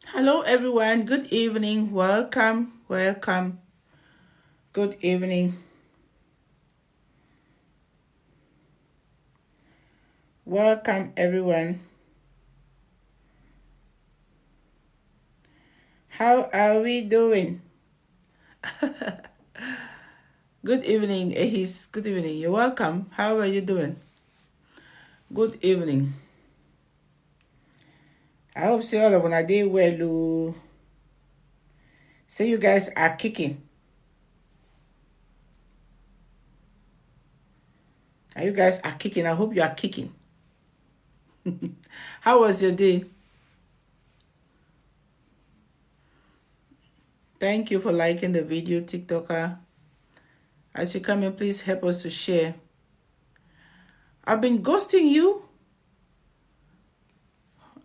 Hello, everyone. Good evening. Welcome. Good evening. Welcome, everyone. How are we doing? Good evening, Ehis. Good evening. You're welcome. How are you doing? Good evening. I hope see all of you day well. Say you guys are kicking. You guys are kicking. I hope you are kicking. How was your day? Thank you for liking the video, TikToker. As you come in, please help us to share. I've been ghosting you.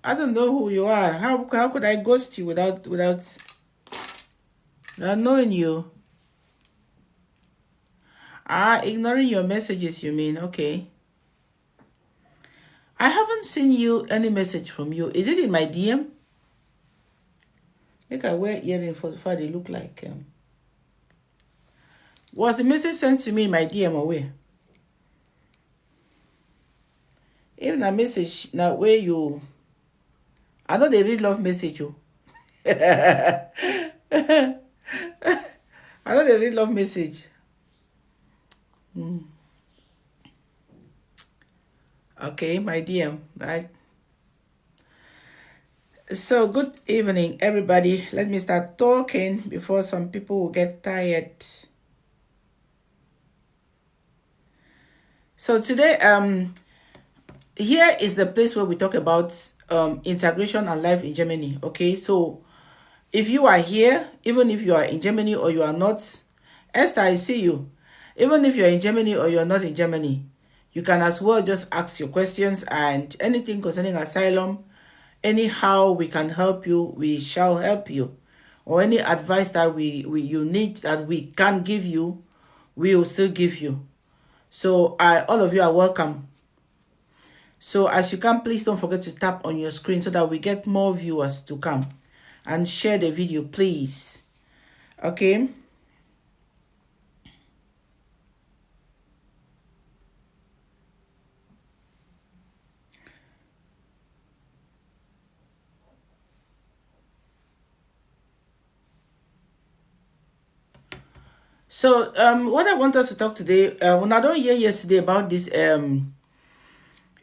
I don't know who you are. How could I ghost you without knowing you? Ignoring your messages, you mean? Okay. I haven't seen you any message from you. Is it in my DM? Make I wear earring for they look like. Was the message sent to me in my DM or where? Even a message now where you. I know they read love message you. I know they read love message. Okay, my DM, right? So, good evening, everybody. Let me start talking before some people will get tired. So today, here is the place where we talk about integration and life in Germany. Okay, so if you are here, even if you are in Germany or you are not, Esther, I see you. Even if you are in Germany or you are not in Germany, you can as well just ask your questions and anything concerning asylum. Anyhow we can help you, we shall help you. Or any advice that you need that we can give you, we will still give you. So all of you are welcome. So as you come, please don't forget to tap on your screen so that we get more viewers to come. And share the video, please. Okay? So what I want us to talk today, when I don't hear yesterday about this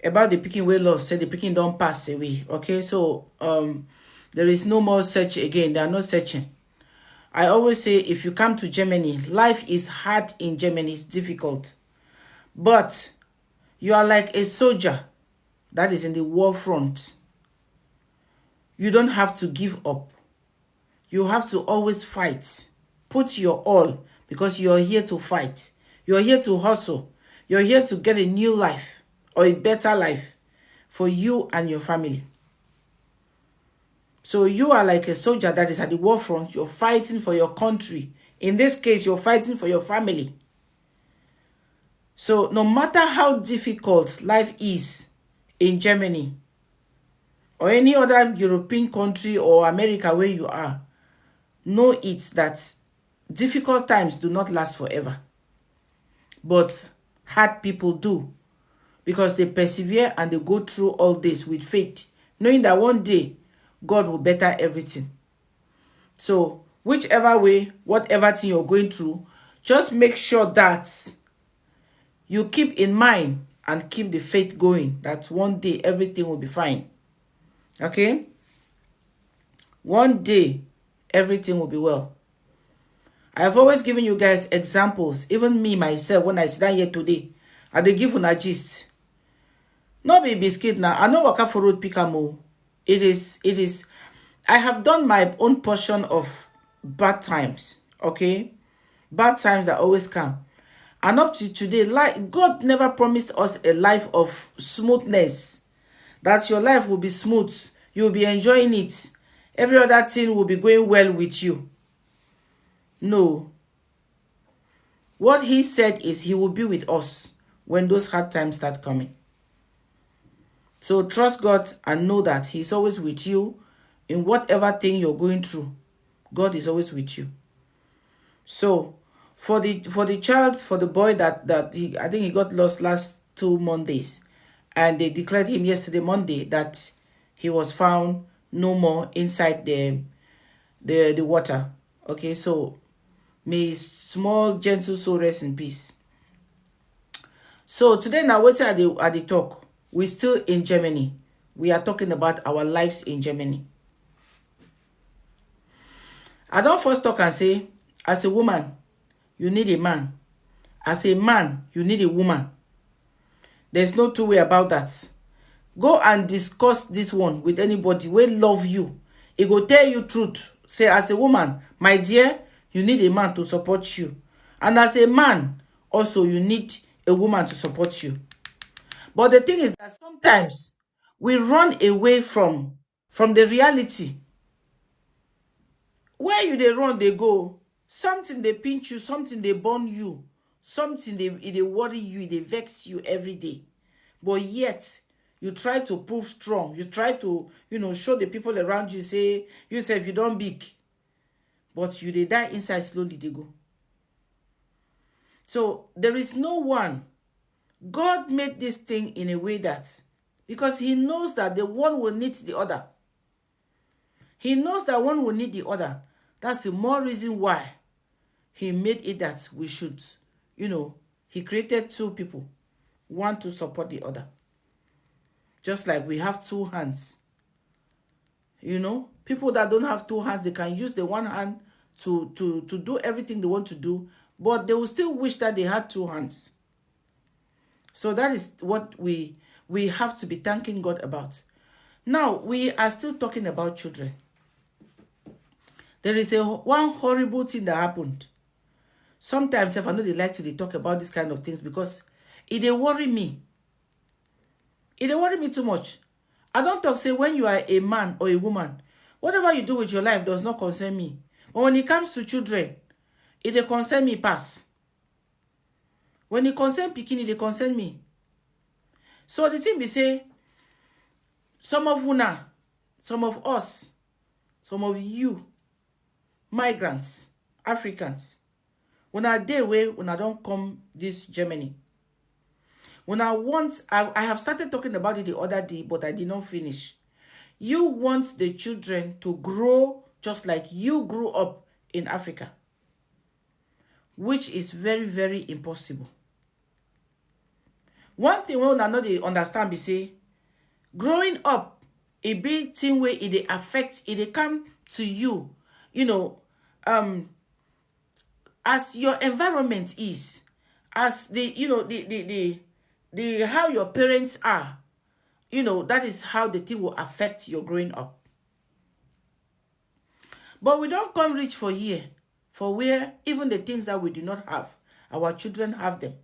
about the Pikin way lost, said the Pikin don't pass away. Okay, so there is no more search again. They are not searching. I always say if you come to Germany, life is hard in Germany, it's difficult. But you are like a soldier that is in the war front. You don't have to give up. You have to always fight. Put your all because you're here to fight. You're here to hustle. You're here to get a new life or a better life for you and your family. So you are like a soldier that is at the war front. You're fighting for your country. In this case, you're fighting for your family. So no matter how difficult life is in Germany or any other European country or America where you are, know it that difficult times do not last forever. But hard people do, because they persevere and they go through all this with faith, knowing that one day God will better everything. So whichever way, whatever thing you're going through, just make sure that you keep in mind and keep the faith going that one day everything will be fine. Okay? One day everything will be well. I have always given you guys examples, even me myself, when I sit down here today, I dey give una gist. No be biscuit now. I know waka for road pikamo. It is. I have done my own portion of bad times. Okay? bad times that always come. And up to today, like God never promised us a life of smoothness, that your life will be smooth, you'll be enjoying it, every other thing will be going well with you. No. What he said is he will be with us when those hard times start coming. So trust God and know that he's always with you in whatever thing you're going through. God is always with you. So for the child, for the boy that he, I think he got lost last 2 Mondays, and they declared him yesterday Monday that he was found no more inside the water. Okay, so may his small gentle soul rest in peace. So today now, waiting at the talk, we're still in Germany. We are talking about our lives in Germany. I don't first talk and say, as a woman, you need a man. As a man, you need a woman. There's no two way about that. Go and discuss this one with anybody wey love you. It go tell you truth. Say, as a woman, my dear, you need a man to support you. And as a man, also you need a woman to support you. But the thing is that sometimes we run away from the reality. Where you dey run, they go. Something they pinch you, something they burn you, something they worry you, they vex you every day. But yet, you try to prove strong. You try to, show the people around you, say, you say, if you don't big. But you they die inside slowly, they go. So, there is no one. God made this thing in a way that, because he knows that the one will need the other. He knows that one will need the other. That's the more reason why he made it that we should, he created two people, one to support the other. Just like we have two hands. People that don't have two hands, they can use the one hand to do everything they want to do, but they will still wish that they had two hands. So that is what we have to be thanking God about. Now, we are still talking about children. There is one horrible thing that happened. Sometimes if I know they like to talk about this kind of things because they worry me. It worry me too much. I don't talk say when you are a man or a woman, whatever you do with your life does not concern me. But when it comes to children, it concern me pass. When it concern pikin, it concern me. So the thing be say, some of una, some of us, some of you, migrants, Africans, when I day away, when I don't come this Germany, when I have started talking about it the other day, but I did not finish. You want the children to grow just like you grew up in Africa, which is very, very impossible. One thing we not they understand be say, growing up, a big thing where it affect, it come to you, as your environment is, as the how your parents are, that is how the thing will affect your growing up. But we don't come rich for here, for where even the things that we do not have, our children have them.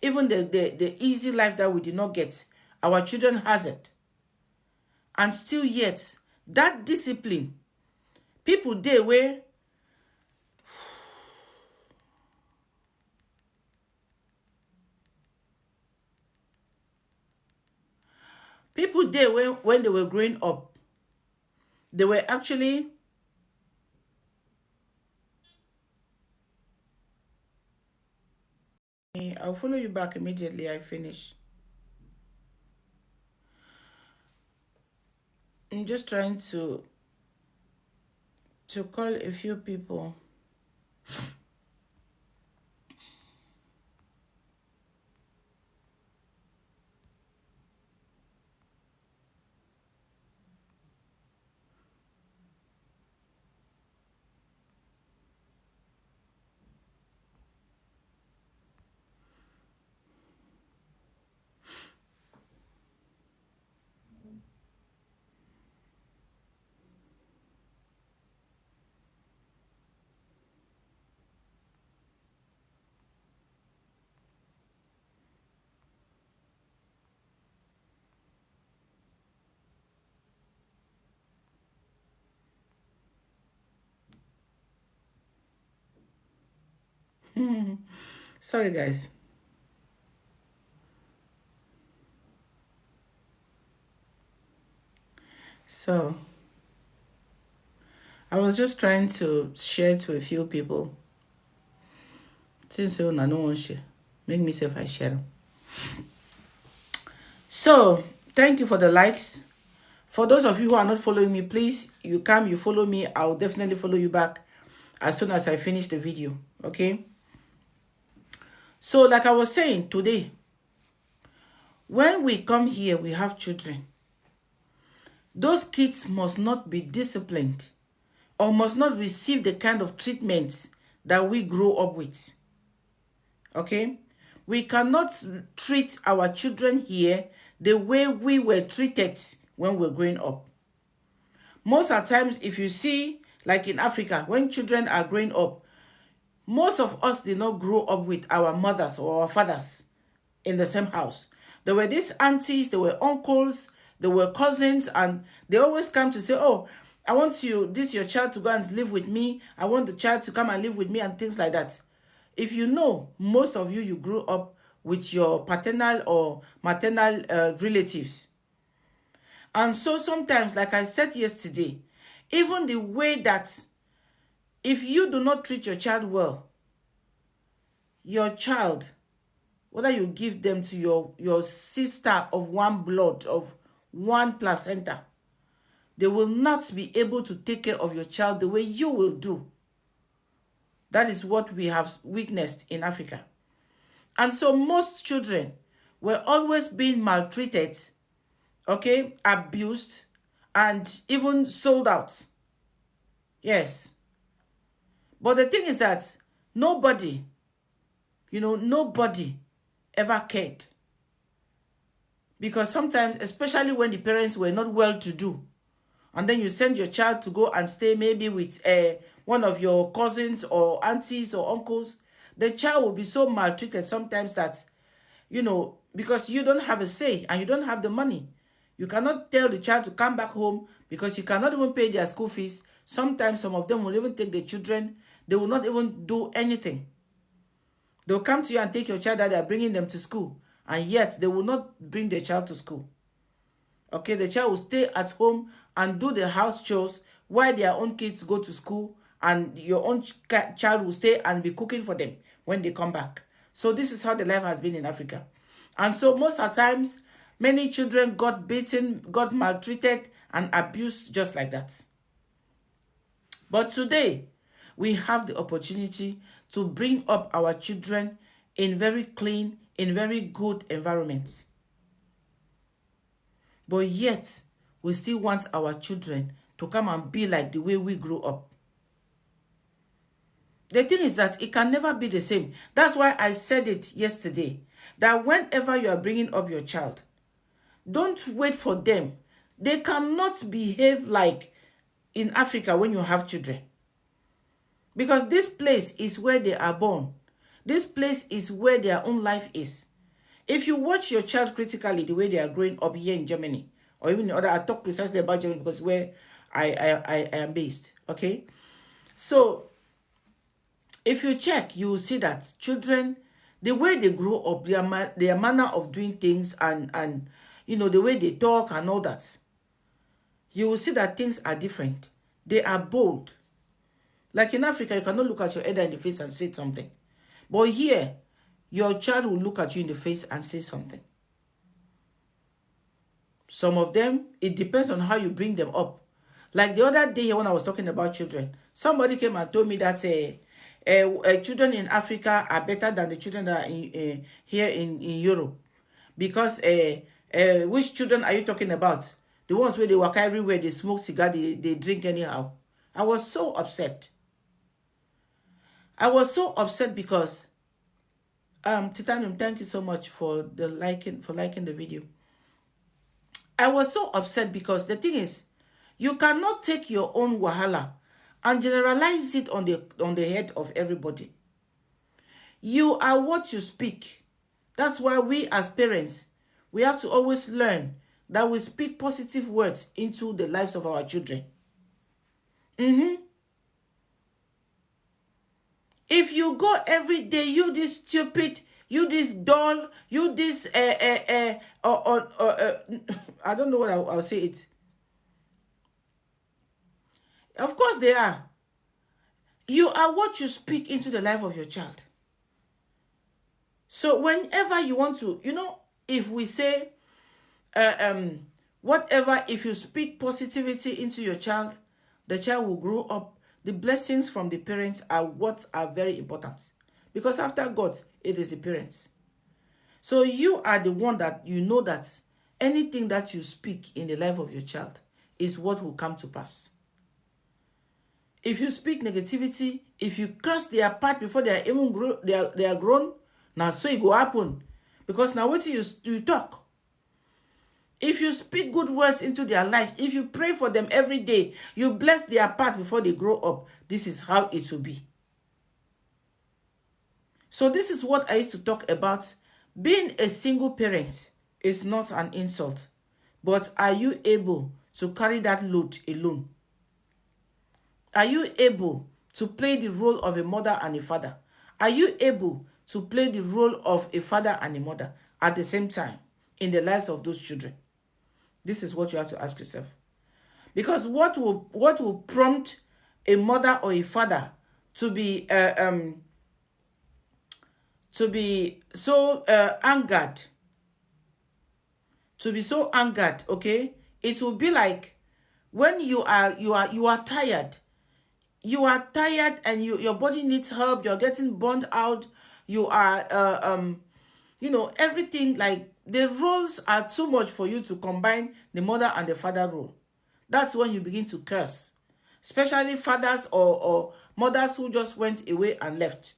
Even the easy life that we did not get, our children has it. And still yet, that discipline, people there where people there when they were growing up, they were actually I'll follow you back immediately I finish. I'm just trying to call a few people. Sorry, guys. So, I was just trying to share to a few people. Since you no one share, make me say if I share. So, thank you for the likes. For those of you who are not following me, please, you come, you follow me. I'll definitely follow you back as soon as I finish the video. Okay? So, like I was saying today, when we come here, we have children. Those kids must not be disciplined or must not receive the kind of treatments that we grow up with. Okay? We cannot treat our children here the way we were treated when we were growing up. Most of the times, if you see, like in Africa, when children are growing up, most of us did not grow up with our mothers or our fathers in the same house. There were these aunties, there were uncles, there were cousins, and they always come to say, oh, I want your child to go and live with me. I want the child to come and live with me and things like that. If you know, most of you grew up with your paternal or maternal relatives. And so sometimes, like I said yesterday, even the way that if you do not treat your child well, your child, whether you give them to your sister of one blood, of one placenta, they will not be able to take care of your child the way you will do. That is what we have witnessed in Africa. And so most children were always being maltreated, okay, abused, and even sold out. Yes. But the thing is that nobody ever cared. Because sometimes, especially when the parents were not well-to-do, and then you send your child to go and stay maybe with one of your cousins or aunties or uncles, the child will be so maltreated sometimes that, because you don't have a say and you don't have the money. You cannot tell the child to come back home because you cannot even pay their school fees. Sometimes some of them will even take the children. They will not even do anything. They'll come to you and take your child that they are bringing them to school. And yet, they will not bring the child to school. Okay, the child will stay at home and do the house chores while their own kids go to school. And your own child will stay and be cooking for them when they come back. So this is how the life has been in Africa. And so most of the times, many children got beaten, got maltreated, and abused just like that. But today, we have the opportunity to bring up our children in very clean, in very good environments. But yet, we still want our children to come and be like the way we grew up. The thing is that it can never be the same. That's why I said it yesterday, that whenever you are bringing up your child, don't wait for them. They cannot behave like in Africa when you have children. Because this place is where they are born. This place is where their own life is. If you watch your child critically, the way they are growing up here in Germany, or even in other, I talk precisely about Germany because where I am based, okay? So, if you check, you will see that children, the way they grow up, their manner of doing things and the way they talk and all that, you will see that things are different. They are bold. Like in Africa, you cannot look at your elder in the face and say something. But here, your child will look at you in the face and say something. Some of them, it depends on how you bring them up. Like the other day when I was talking about children, somebody came and told me that children in Africa are better than the children that are here in Europe. Because which children are you talking about? The ones where they walk everywhere, they smoke cigar, they drink anyhow. I was so upset. I was so upset because Titanium, thank you so much for liking the video. I was so upset because the thing is, you cannot take your own wahala and generalize it on the head of everybody. You are what you speak. That's why we as parents, we have to always learn that we speak positive words into the lives of our children. If you go every day, you this stupid, you this dull, you this I don't know what I'll say it. Of course they are. You are what you speak into the life of your child. So whenever you want to, if we say whatever, if you speak positivity into your child, the child will grow up. The blessings from the parents are what are very important, because after God, it is the parents. So you are the one that you know that anything that you speak in the life of your child is what will come to pass. If you speak negativity, if you curse their part before they are even they are grown, now so it will happen. Because now what you talk. If you speak good words into their life, if you pray for them every day, you bless their path before they grow up, this is how it will be. So this is what I used to talk about. Being a single parent is not an insult, but are you able to carry that load alone? Are you able to play the role of a mother and a father? Are you able to play the role of a father and a mother at the same time in the lives of those children? This is what you have to ask yourself. Because what will prompt a mother or a father to be so angered? To be so angered, okay? It will be like when you are tired. You are tired and your body needs help. You're getting burnt out. You are everything, like the roles are too much for you to combine the mother and the father role. That's when you begin to curse, especially fathers or mothers who just went away and left.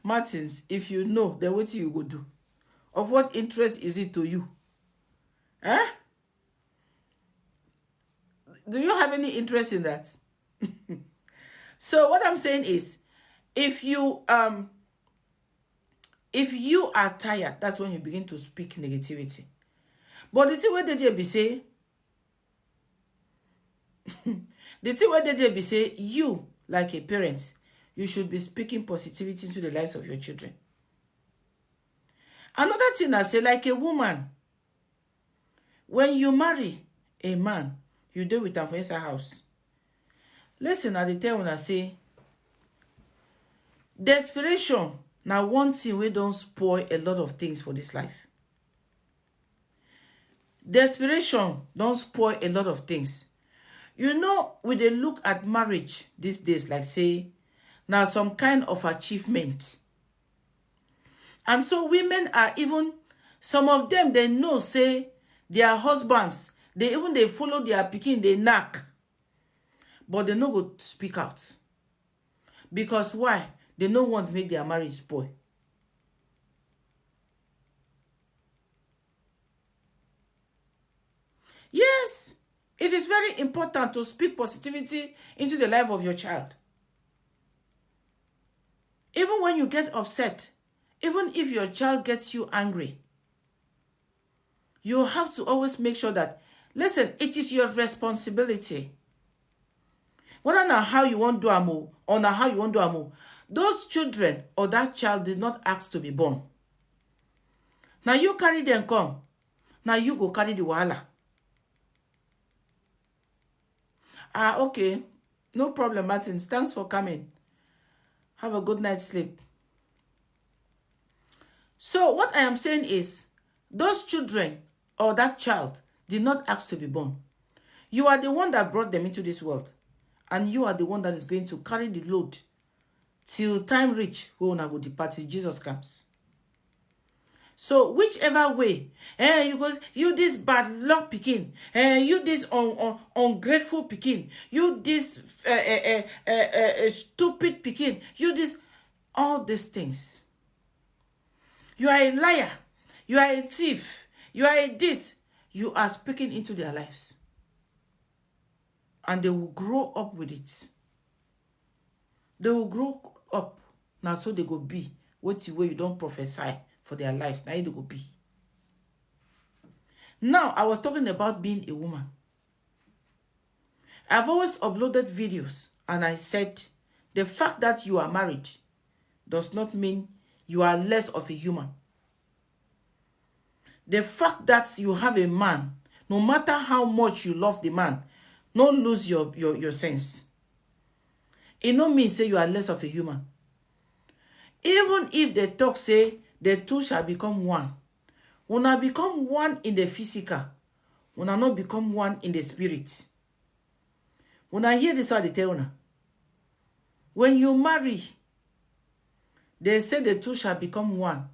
Martins, if you know, then what you go do? Of what interest is it to you? Huh? Do you have any interest in that? So what I'm saying is, if you are tired, that's when you begin to speak negativity. But the thing where they be say, you, like a parent, you should be speaking positivity into the lives of your children. Another thing I say, like a woman, when you marry a man, you deal with them for inside house. Listen, at the time when I say, desperation, now one thing we don't spoil a lot of things for this life. Desperation don't spoil a lot of things. When they look at marriage these days, like say, now some kind of achievement. And so women are even, some of them, they know, say, their husbands, they follow their pikin, they knack. But they no go speak out. Because why? They no want to make their marriage spoil. Yes, it is very important to speak positivity into the life of your child. Even when you get upset, even if your child gets you angry, you have to always make sure that, listen, it is your responsibility. Whether now how you want to do amo or now how you want to do amo, those children or that child did not ask to be born. Now you carry them come. Now you go carry the wahala. Okay. No problem, Martins. Thanks for coming. Have a good night's sleep. So what I am saying is, those children or that child did not ask to be born. You are the one that brought them into this world. And you are the one that is going to carry the load till time reach when I will depart till Jesus comes. So whichever way, you this bad luck pikin, you this ungrateful pikin, you this stupid pikin, you this, all these things. You are a liar, you are a thief, you are a this. You are speaking into their lives. And they will grow up with it. They will grow up. Now so they go be. What way you don't prophesy for their lives. Now they go be. Now I was talking about being a woman. I've always uploaded videos and I said The fact that you are married does not mean you are less of a human. The fact that you have a man, no matter how much you love the man, don't lose your sense. It no mean say you are less of a human. Even if the talk say the two shall become one, when I become one in the physical, when I not become one in the spirit. When I hear this, how they tell you, when you marry, they say the two shall become one.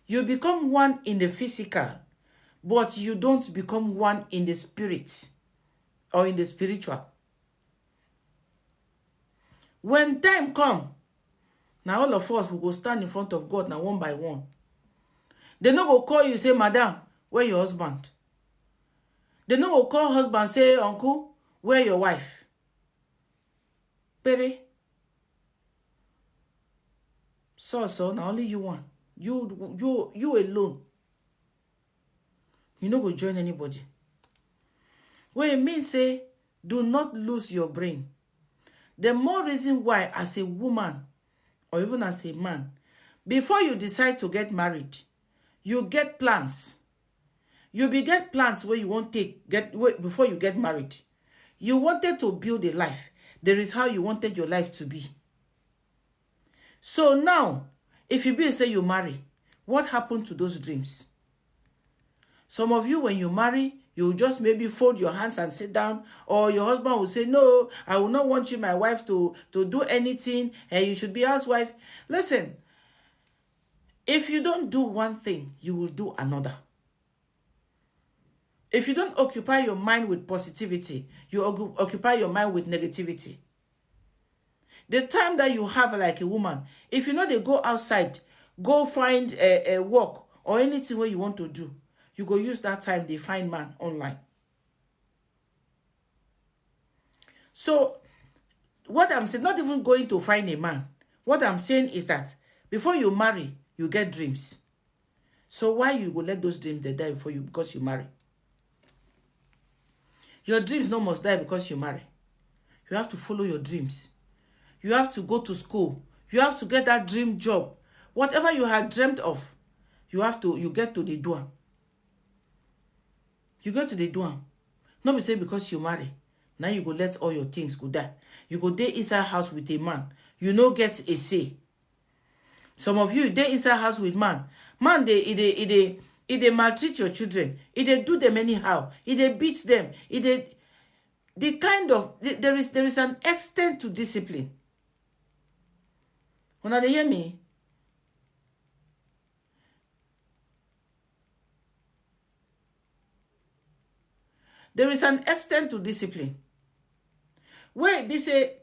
You become one in the physical, but you don't become one in the spirit or in the spiritual. When time come, now all of us will go stand in front of God now one by one. They no go call you, say, Madam, where your husband? They no go call husband, say, Uncle, where your wife? Pere. So, now only you one. You alone. You no go join anybody. What it means, say, do not lose your brain. The more reason why, as a woman, or even as a man, before you decide to get married, you get plans. You be get plans where you won't before you get married. You wanted to build a life. There is how you wanted your life to be. So now, if you be say you marry, what happened to those dreams? Some of you, when you marry, you just maybe fold your hands and sit down, or your husband will say, no, I will not want you, my wife, to do anything, and you should be housewife. Listen, if you don't do one thing, you will do another. If you don't occupy your mind with positivity, you occupy your mind with negativity. The time that you have like a woman, if you know they go outside, go find a work or anything where you want to do, you go use that time they find man online. So what I'm saying, not even going to find a man. What I'm saying is that before you marry, you get dreams. So why you go let those dreams they die before you, because you marry? Your dreams no must die because you marry. You have to follow your dreams. You have to go to school. You have to get that dream job. Whatever you had dreamt of, you get to the door. You go to the door. Not be say because you marry, now you go let all your things go die. You go dey inside house with a man. You no get a say. Some of you dey inside house with man. Man, they maltreat your children. They do them anyhow. They beat them. The kind of there is an extent to discipline. When they hear me, there is an extent to discipline. Where they say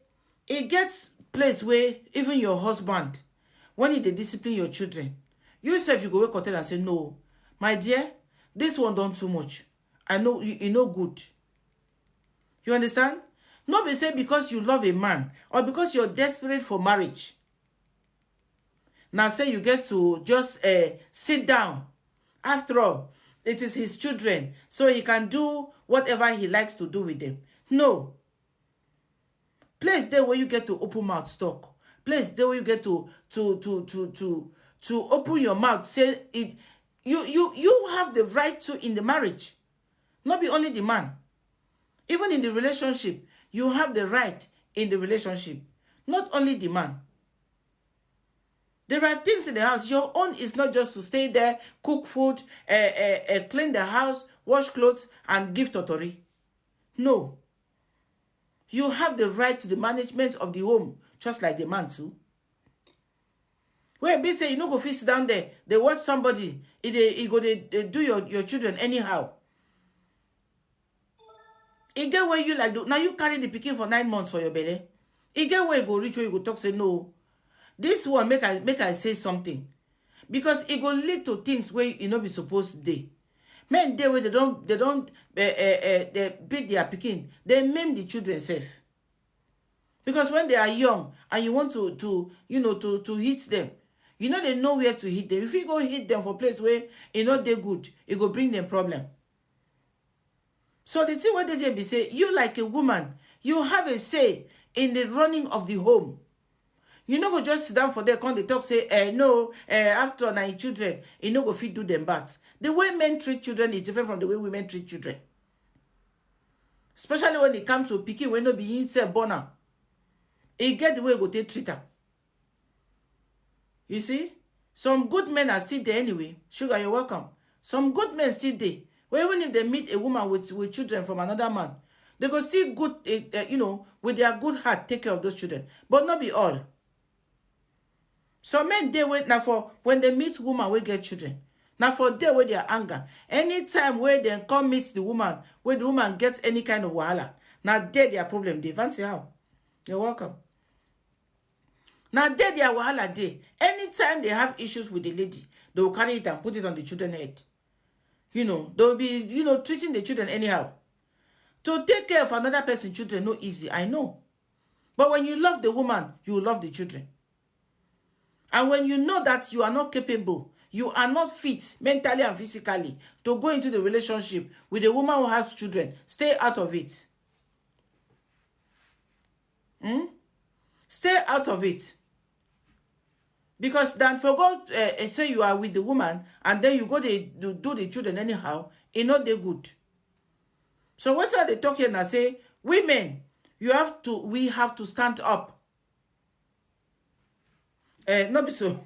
it gets place where even your husband, when they discipline your children, you yourself, you go wake up and say, no, my dear, this one done too much. I know you know good. You understand? Not be say because you love a man or because you're desperate for marriage. Now say you get to just sit down. After all, it is his children, so he can do whatever he likes to do with them. No. Place there where you get to open mouth talk. Place there where you get to open your mouth. Say it. You have the right to in the marriage. Not be only the man. Even in the relationship, you have the right in the relationship. Not only the man. There are things in the house. Your own is not just to stay there, cook food, clean the house, wash clothes, and give totori. No. You have the right to the management of the home, just like the man too. Where be say you no go fit sit down there, they watch somebody, they do your children anyhow. It get where you like now you carry the pikin for 9 months for your belly. It get where you go reach where you go talk say no. This one make I say something, because it go lead to things where you know be supposed to dey. Men dey where they don't they beat their pikin, they maim the children safe. Because when they are young and you want to hit them, you know they know where to hit them. If you go hit them for place where you know they're good, it go bring them problem. So the thing what they be say, you like a woman, you have a say in the running of the home. You no go just sit down for there, come they talk, say, no, after 9 children, you no go fit do them bad. The way men treat children is different from the way women treat children. Especially when it comes to pikin wey no be himself born am. E get the way go take treat am. You see? Some good men are still there anyway. Sugar, you're welcome. Some good men still there. Well, even if they meet a woman with children from another man, they go still good, with their good heart, take care of those children. But not be all. Some men, they wait now for when they meet woman, we get children. Now for there with their anger. Anytime where they come meet the woman, where the woman gets any kind of wahala, now there their problem. They fancy how. You're welcome. Now there their wahala day. Anytime they have issues with the lady, they will carry it and put it on the children's head. They'll be, treating the children anyhow. To take care of another person's children, no easy, I know. But when you love the woman, you will love the children. And when you know that you are not capable, you are not fit mentally and physically to go into the relationship with a woman who has children, stay out of it. Stay out of it. Because then for God, say you are with the woman and then you go to do the children anyhow, it's not they good. So what are they talking and say, women, we have to stand up. Not be so.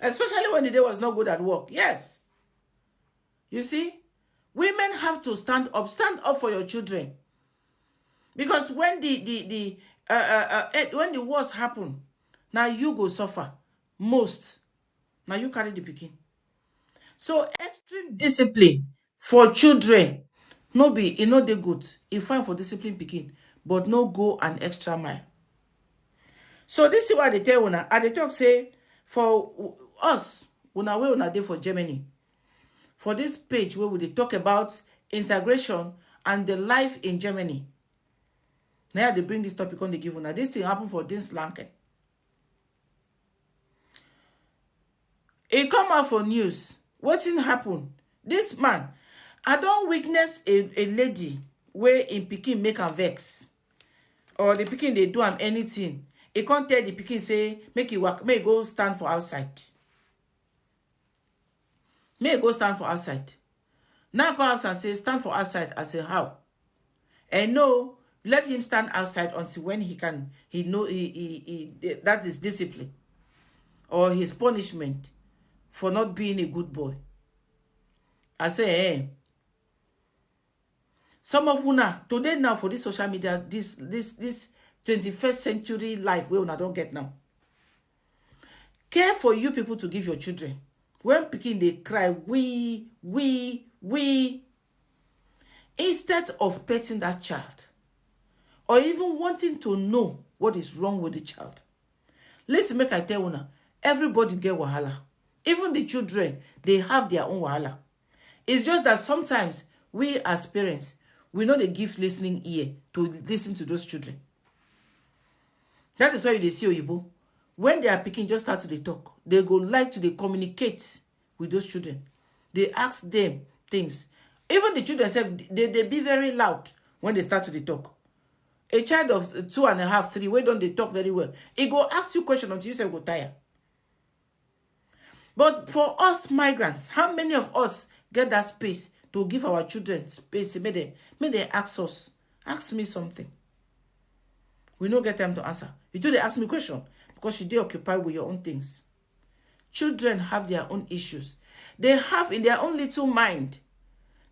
Especially when the day was not good at work. Yes. You see, women have to stand up. Stand up for your children. Because when the wars happen, now you go suffer most. Now you carry the pikin. So extreme discipline for children, no be they good. It fine for discipline pikin, but no go an extra mile. So this is what they tell una. And they talk say for us, una way una dey for Germany. For this page where we talk about integration and the life in Germany. Now they bring this topic on the give una. This thing happen for Dins Lanken. It come out for news. What's in happen? This man, I don't witness a lady where in pikin make am vex. Or the pikin they do am anything. He can't tell the pikin say, make it work, may go stand for outside. May go stand for outside. Now come outside and say, stand for outside. I say, how? And no, let him stand outside until when that is discipline. Or his punishment for not being a good boy. I say, some of una, today now for this social media, this 21st century life where una don't get now. Care for you people to give your children. When picking they cry, we. Instead of petting that child, or even wanting to know what is wrong with the child. Listen, make I tell una, everybody get wahala. Even the children, they have their own wahala. It's just that sometimes we as parents, we know they give listening ear to listen to those children. That is why they see Oyibo. When they are picking, just start to talk. They go like to communicate with those children. They ask them things. Even the children say they be very loud when they start to talk. A child of 2.5, 3, where don't they talk very well? It go ask you question until you say go tire. But for us migrants, how many of us get that space to give our children space? May they ask us. Ask me something. We don't get time to answer. You do they ask me question because you do occupy with your own things. Children have their own issues. They have in their own little mind.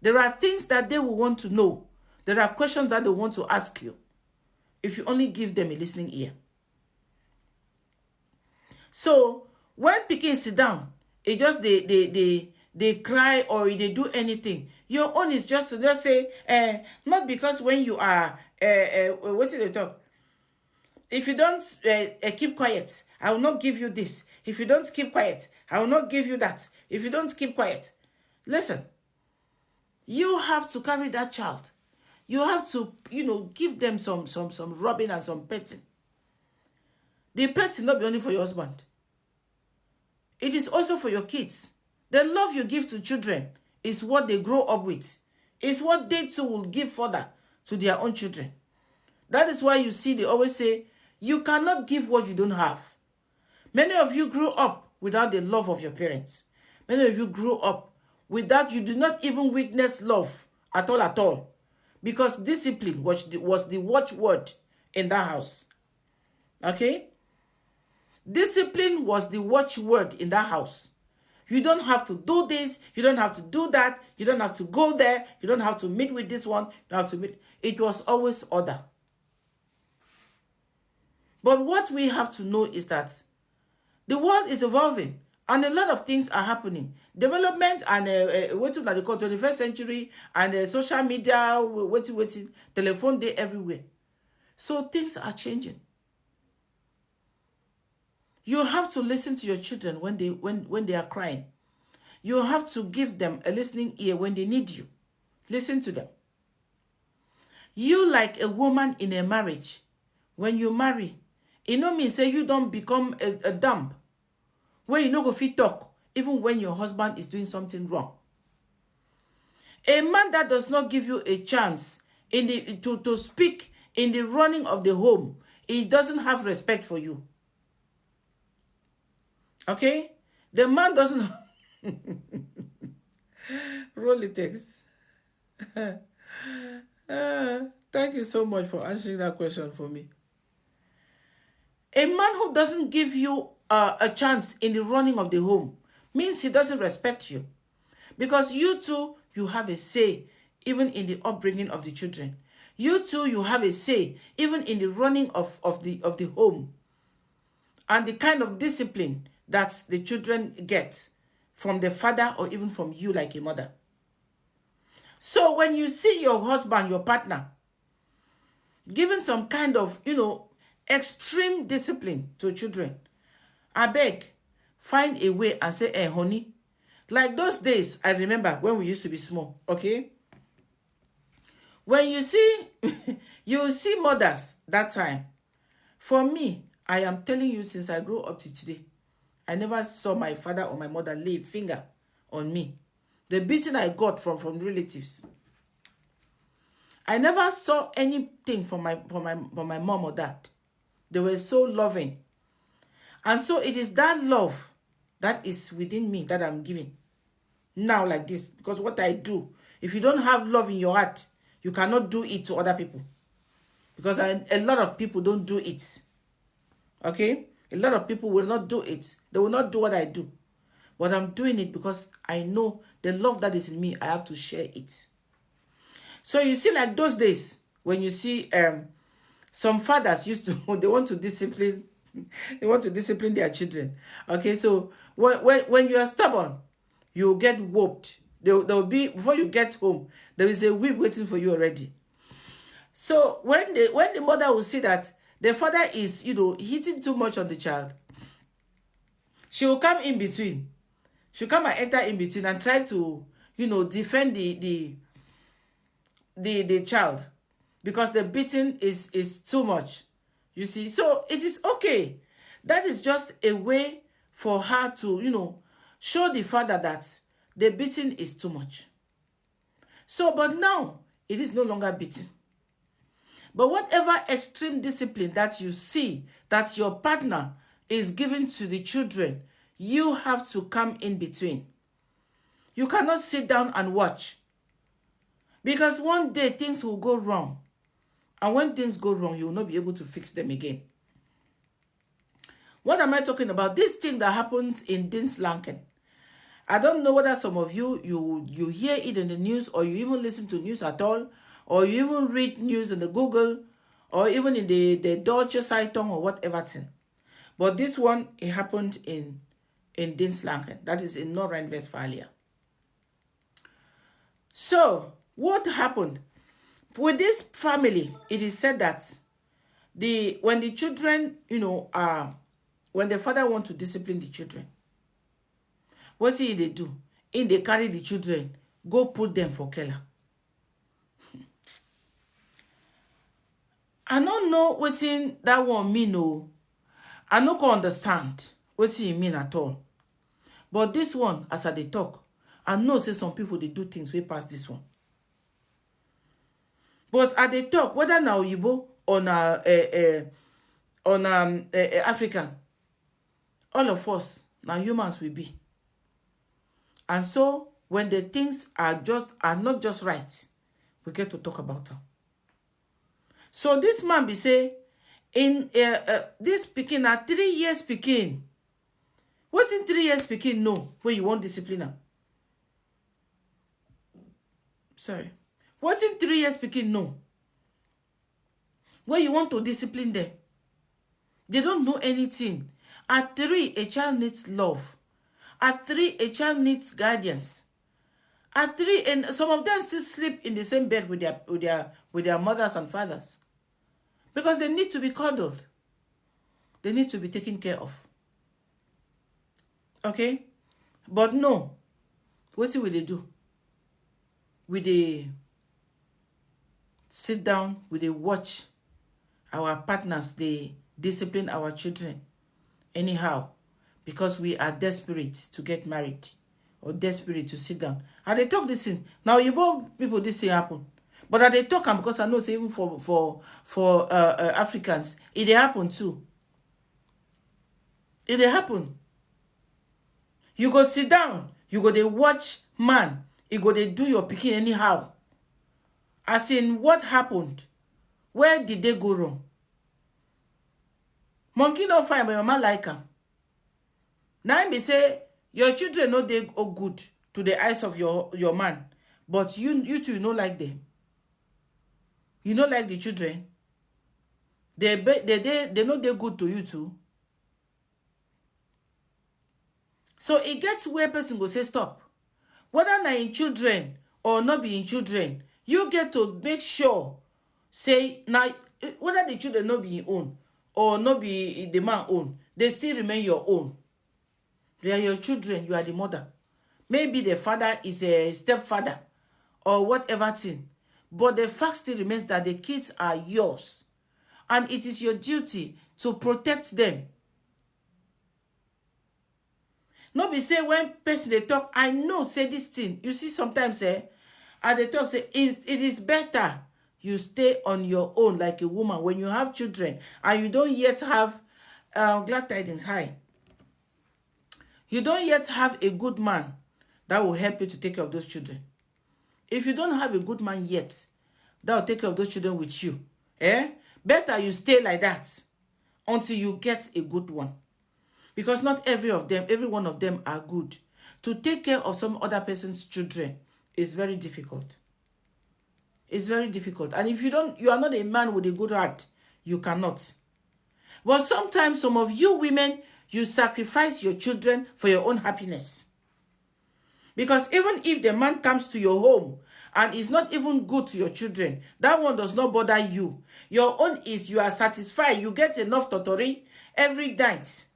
There are things that they will want to know. There are questions that they want to ask you. If you only give them a listening ear. So when pikin sit down, it just they cry or they do anything. Your own is just to just say, not because when you are what's it they talk? If you don't keep quiet, I will not give you this. If you don't keep quiet, I will not give you that. If you don't keep quiet. Listen, you have to carry that child. You have to, give them some rubbing and some petting. The pet is not only for your husband. It is also for your kids. The love you give to children is what they grow up with. It's what they too will give further to their own children. That is why you see they always say, you cannot give what you don't have. Many of you grew up without the love of your parents. Many of you grew up without, you did not even witness love at all. Because discipline was the watchword in that house. Okay? Discipline was the watchword in that house. You don't have to do this. You don't have to do that. You don't have to go there. You don't have to meet with this one. You don't have to meet. It was always order. But what we have to know is that the world is evolving and a lot of things are happening. Development and what they call 21st century and social media, waiting, telephone day everywhere. So things are changing. You have to listen to your children when they are crying. You have to give them a listening ear when they need you. Listen to them. You, like a woman in a marriage, when you marry, it no mean say you don't become a dumb. Where you no go fit talk, even when your husband is doing something wrong. A man that does not give you a chance to speak in the running of the home, he doesn't have respect for you. Okay? The man doesn't... Roll it text. Thank you so much for answering that question for me. A man who doesn't give you a chance in the running of the home means he doesn't respect you. Because you too, you have a say even in the upbringing of the children. You too, you have a say even in the running of the home. And the kind of discipline that the children get from the father or even from you like a mother. So when you see your husband, your partner, giving some kind of, extreme discipline to children, I beg, find a way and say, hey, honey, like those days, I remember when we used to be small, okay? When you see, you see mothers that time. For me, I am telling you, since I grew up to today, I never saw my father or my mother lay a finger on me. The beating I got from relatives. I never saw anything from my mom or dad. They were so loving. And so it is that love that is within me that I'm giving. Now like this. Because what I do, if you don't have love in your heart, you cannot do it to other people. Because a lot of people don't do it. Okay? A lot of people will not do it. They will not do what I do. But I'm doing it because I know the love that is in me, I have to share it. So you see, like those days, when you see some fathers used to, they want to discipline their children. Okay, so when you are stubborn, you get whooped. There will be, before you get home, there is a whip waiting for you already. So when the mother will see that the father is, hitting too much on the child, she will come in between. She'll come and enter in between and try to, defend the child, because the beating is too much. You see, so it is okay. That is just a way for her to, show the father that the beating is too much. So, but now, it is no longer beating. But whatever extreme discipline that you see that your partner is giving to the children, you have to come in between. You cannot sit down and watch. Because one day things will go wrong. And when things go wrong, you will not be able to fix them again. What am I talking about? This thing that happened in Dinslanken. I don't know whether some of you hear it in the news, or you even listen to news at all, or you even read news in the Google, or even in the Deutsche Zeitung or whatever thing. But this one, it happened in Dinslanken. That is in North Rhine-Westphalia. So, what happened? With this family, it is said that when the children, when the father wants to discipline the children, what do they do? They carry the children, go put them for Keller. I don't know what that one mean. No, I don't understand what it mean at all. But this one, as I talk, I know say some people they do things way past this one. But at the talk, whether now Yibo on African, all of us now humans will be. And so when the things are not just right, we get to talk about them. So this man be say, in this pikin na 3 years pikin. What's in 3 years pikin? No, when you want discipline am. Sorry. What's in 3 years pikin? No. When you want to discipline them. They don't know anything. At 3, a child needs love. At 3, a child needs guidance. At 3, and some of them still sleep in the same bed with their mothers and fathers. Because they need to be cuddled. They need to be taken care of. Okay? But no. What will they do? Will they sit down? Will they watch our partners? They discipline our children anyhow because we are desperate to get married or desperate to sit down. And they talk this thing. Now, you both people, this thing happen. But they talk because I know say even for Africans, it happen too. It happen. You go sit down. You go they watch man. You go they do your picking anyhow. As in, what happened? Where did they go wrong? Monkey don't find, but your man like him. Now me say your children know they go good to the eyes of your man, but you two no like them. You know like the children. They know they're good to you too. So it gets where person go say stop. Whether na in children or not be in children, you get to make sure say now whether the children not be your own or not be the man own, they still remain your own. They are your children, you are the mother. Maybe the father is a stepfather or whatever thing. But the fact still remains that the kids are yours. And it is your duty to protect them. Not be say when person they talk, I know say this thing. You see sometimes and they talk say it is better you stay on your own like a woman when you have children and you don't yet have glad tidings. Hi. You don't yet have a good man that will help you to take care of those children. If you don't have a good man yet, that will take care of those children with you. Better you stay like that until you get a good one. Because not every one of them are good. To take care of some other person's children is very difficult. It's very difficult. And if you are not a man with a good heart, you cannot. But sometimes some of you women, you sacrifice your children for your own happiness. Because even if the man comes to your home and is not even good to your children, that one does not bother you. Your own is you are satisfied. You get enough totori every night.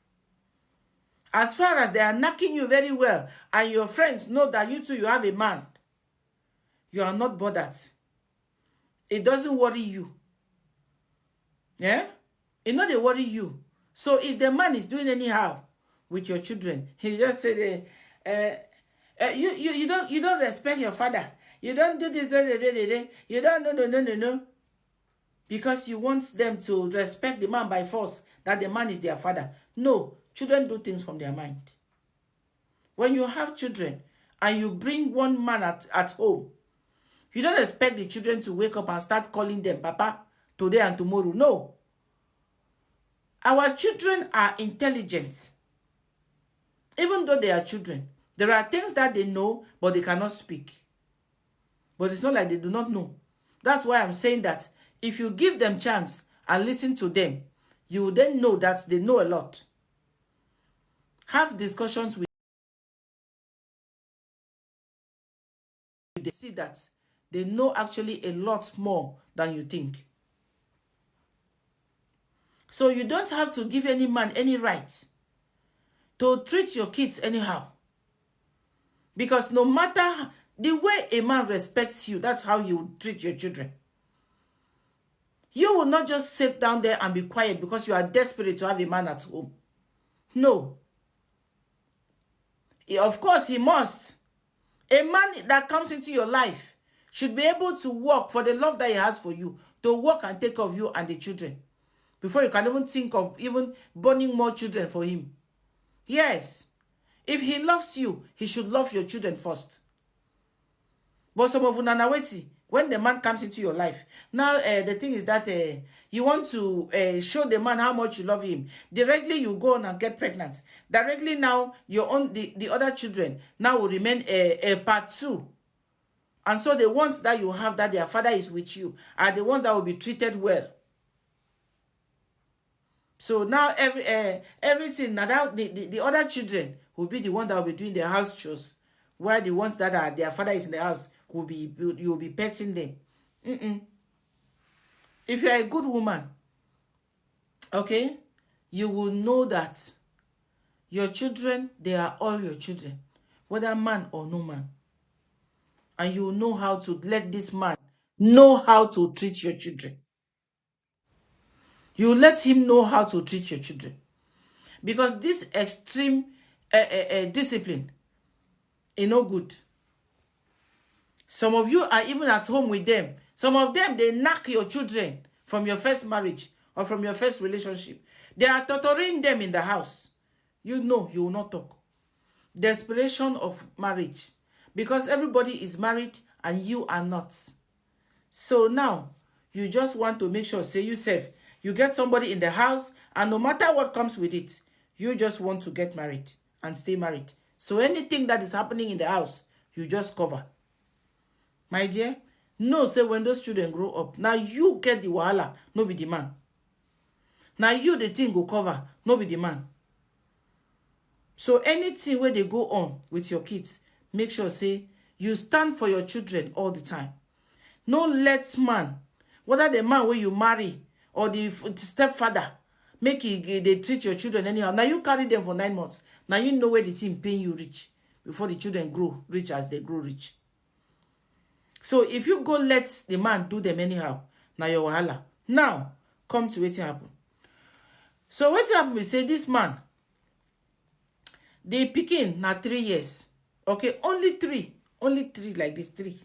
As far as they are knocking you very well and your friends know that you have a man, you are not bothered. It doesn't worry you. Yeah? It not they worry you. So if the man is doing anyhow with your children, he just said, you don't respect your father. You don't do this, you don't no. Because you want them to respect the man by force, that the man is their father. No, children do things from their mind. When you have children and you bring one man at home, you don't expect the children to wake up and start calling them Papa today and tomorrow. No. Our children are intelligent. Even though they are children, there are things that they know, but they cannot speak. But it's not like they do not know. That's why I'm saying that if you give them chance and listen to them, you will then know that they know a lot. Have discussions with them. They see that they know actually a lot more than you think. So you don't have to give any man any right to treat your kids anyhow. Because no matter the way a man respects you, that's how you treat your children. You will not just sit down there and be quiet because you are desperate to have a man at home. No. Of course, he must. A man that comes into your life should be able to work for the love that he has for you, to work and take care of you and the children, before you can even think of even borning more children for him. Yes. If he loves you, he should love your children first. But some of Unana wait, when the man comes into your life, now the thing is that you want to show the man how much you love him. Directly you go on and get pregnant. Directly now your own the other children now will remain a part two. And so the ones that you have that their father is with you are the ones that will be treated well. So now everything now that the other children will be the one that will be doing their house chores, while the ones that are their father is in the house will be you'll be petting them. If you are a good woman, okay, you will know that your children, they are all your children, whether man or no man. And you will know how to let this man know how to treat your children. You let him know how to treat your children. Because this extreme discipline is no good. Some of you are even at home with them. Some of them, they knock your children from your first marriage or from your first relationship. They are torturing them in the house. You know, you will not talk. Desperation of marriage. Because everybody is married and you are not. So now, you just want to make sure, say yourself, you get somebody in the house, and no matter what comes with it, you just want to get married and stay married. So anything that is happening in the house, you just cover. My dear, no, say when those children grow up, now you get the wahala, no be the man. Now you the thing go cover, no be the man. So anything where they go on with your kids, make sure, say, you stand for your children all the time. No let man, whether the man where you marry or the stepfather, make they treat your children anyhow. Now you carry them for 9 months. Now you know where the thing paying you rich before the children grow rich as they grow rich. So if you go let the man do them anyhow, now your wahala. Now, come to wetin happen. So wetin happen, we say this man, the pikin na 3 years. Okay, only three like this, three.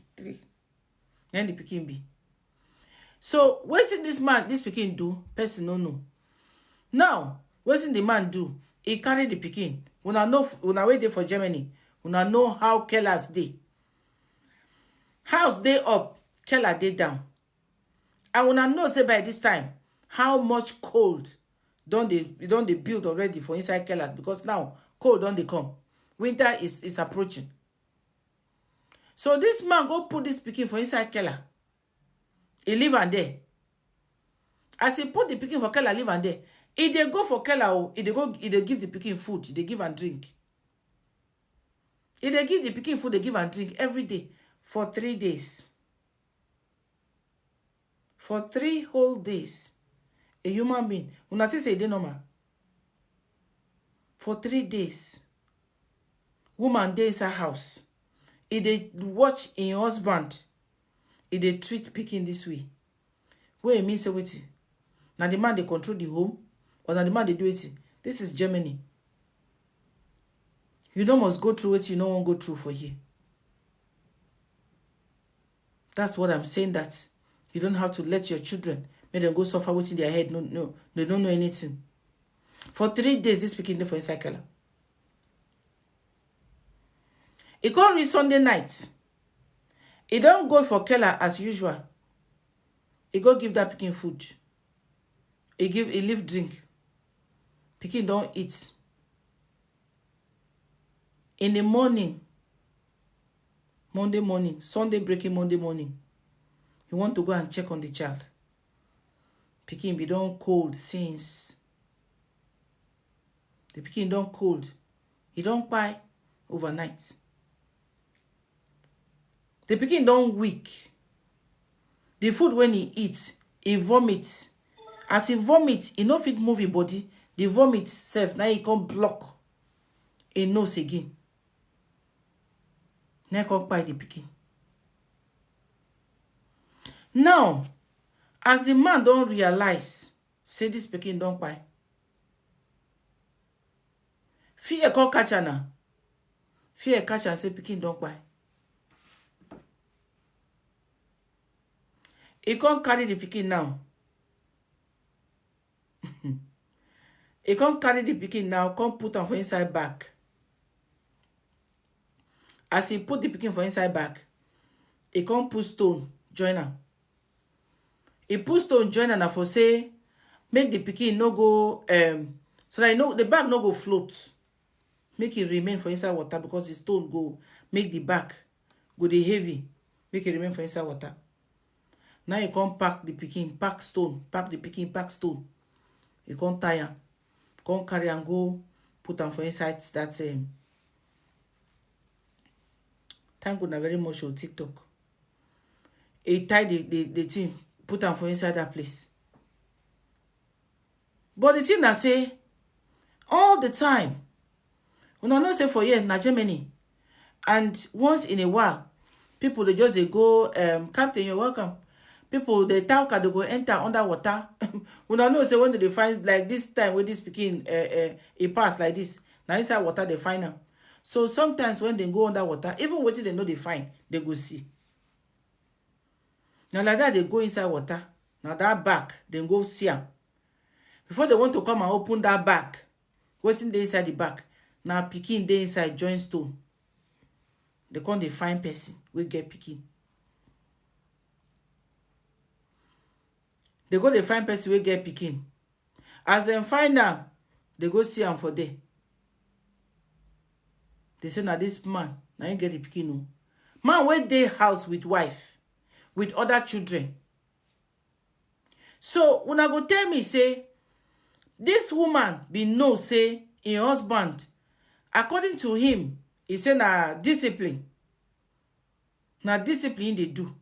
Then the pikin be. So wetin this man, this pikin do, person no know. Now, wetin the man do, he carry the pikin. Una know, una wey dey for Germany, una know how Kellers dey. House dey up, Keller dey down. And una know, say by this time, how much cold don't they build already for inside Kellers, because now cold don't they come. Winter is approaching. So this man go put this pikin for inside Keller. He live and there. As he put the pikin for Keller, live and there. If they go for Keller, if they give the pikin food, they give and drink. If they give the pikin food, they give and drink every day for 3 days. For 3 whole days. A human being. Una think say they normal. For 3 days. Woman dey inside house. If they watch in husband, if they treat pikin this way. What it mean say wetin? Now the man they control the home, or now the man they do it. This is Germany. You don't must go through what you don't want to go through for here. That's what I'm saying, that you don't have to let your children make them go suffer what's in their head. No, they don't know anything. For 3 days, this pikin dey for inside Keller. He can't reach Sunday night. He don't go for Keller as usual. He go give that pikin food. He leave drink. Pikin don't eat. In the morning, Monday morning, Sunday breaking Monday morning, you want to go and check on the child. Pikin be don cold since. The pikin don cold. He don't cry overnight. The pikin don weak. The food when he eats, he vomits. As he vomits, he no fit move his body. The vomit self, now he can't block a nose again. Now come by the pikin. Now, as the man don't realize, say this pikin don't buy. Fear call catch her now. Fear catch her and say pikin don't buy. He can't carry the pikin now. He can't carry the pikin now, can't put am for inside bag. As he put the pikin for inside bag, he can't put stone join am. He put stone join am for say make the pikin no go so that the bag no go float. Make it remain for inside water because the stone go make the bag go dey heavy. Make it remain for inside water. Now you come pack the pikin, pack stone, pack the pikin, pack stone. You come tie am, come carry and go put am for inside that thank goodness very much on TikTok. He tie the thing, put am for inside that place. But the thing that say all the time, una know say for years na Germany, and once in a while, people they just they go, Captain, you're welcome. People they talk they go enter underwater. Una know say when they find like this time with this pikin he pass like this, now inside water they find am. So sometimes when they go underwater, even what they know they find, they go see. Now like that they go inside water. Now that bag, they go see am. Before they want to come and open that bag, what's in the inside the bag? Now pikin they inside joint stone. They come they find person we get pikin. They go they find person we get pikin. As they find am, they go see am for there. They say now this man, now you get the pikin. No. Man wait dey house with wife, with other children. So when I go tell me say this woman be know say in husband, according to him, he say na discipline. Na discipline they do.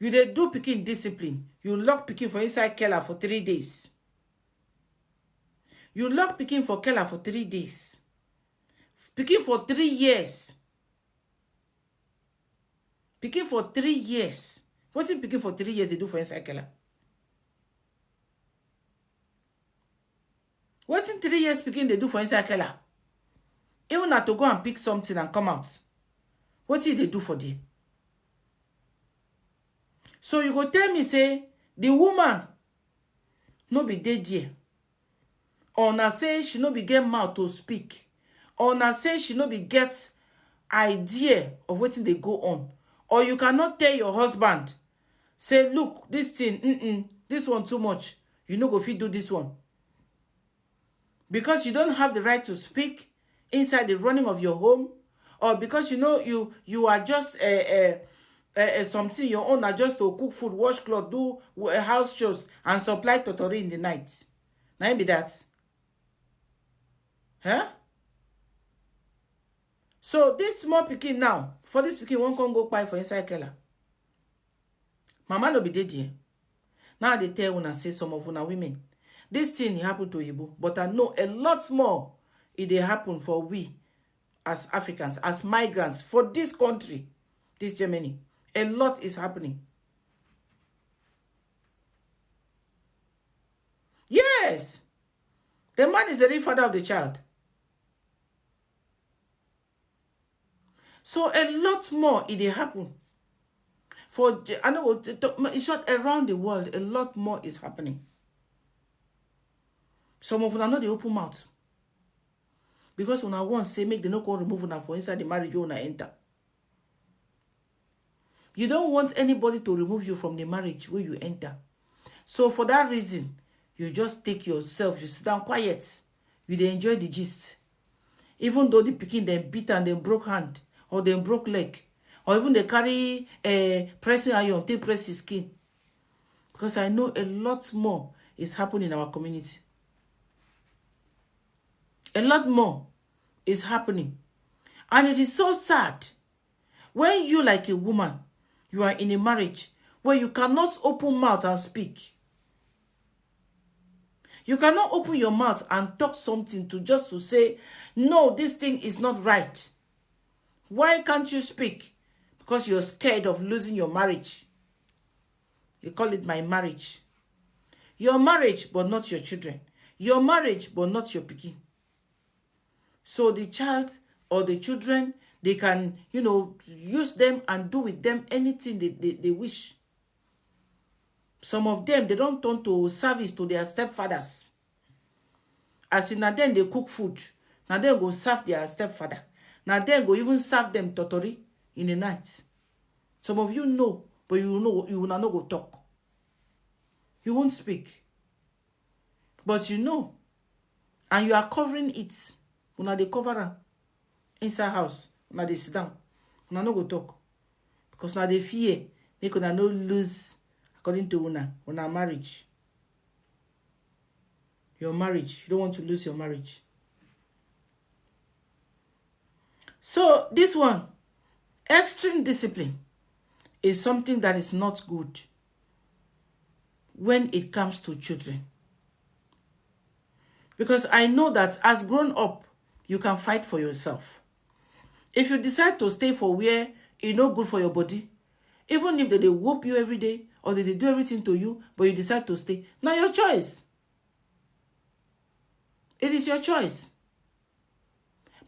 You they do pikin discipline. You lock pikin for inside Keller for 3 days. You lock pikin for Keller for 3 days. Pikin for 3 years. Pikin for 3 years. What's in pikin for 3 years they do for inside Keller? What's in 3 years pikin they do for inside Keller? Even not to go and pick something and come out. What did they do for them? So you go tell me say the woman no be dead there. Or na say she no be get mouth to speak. Or na say she no be get idea of what they go on. Or you cannot tell your husband, say, look, this thing, this one too much. You no go fit do this one. Because you don't have the right to speak inside the running of your home. Or because you know you are just something your own are just to cook food, wash clothes, do house chores, and supply totori in the night. Now be that. Huh? So this small pikin now, for this pikin one can go buy for inside Keller. Mama no be dead here. Now they tell una say some of una women. This thing happened to Igbo, but I know a lot more it happen for we as Africans, as migrants for this country, this Germany. A lot is happening. Yes. The man is the real father of the child. So a lot more it happen. For I know in short around the world, a lot more is happening. Some of them are not the open mouth. Because when I want say make the no go remove una for inside the marriage you wanna enter. You don't want anybody to remove you from the marriage where you enter. So for that reason, you just take yourself, you sit down quiet. You dey enjoy the gist. Even though the pikin them beat and them broke hand, or them broke leg, or even they carry pressing iron, they press his skin. Because I know a lot more is happening in our community. A lot more is happening. And it is so sad when you like a woman, you are in a marriage where you cannot open mouth and speak. You cannot open your mouth and talk something to say, no, this thing is not right. Why can't you speak? Because you're scared of losing your marriage. You call it my marriage. Your marriage, but not your children. Your marriage, but not your pikin. So the child or the children, they can, use them and do with them anything they wish. Some of them, they don't turn to service to their stepfathers. As in, now then they cook food. Now then go serve their stepfather. Now then go even serve them totori in the night. Some of you know, but you will not go talk. You won't speak. But you know. And you are covering it. Una they cover am inside house. Una they sit down. Una no go talk. Because now they fear. Make una no lose, according to una marriage. Your marriage. You don't want to lose your marriage. So this one, extreme discipline, is something that is not good when it comes to children. Because I know that as grown up, you can fight for yourself. If you decide to stay for where it's not good for your body, even if they whoop you every day or they do everything to you, but you decide to stay, now your choice. It is your choice.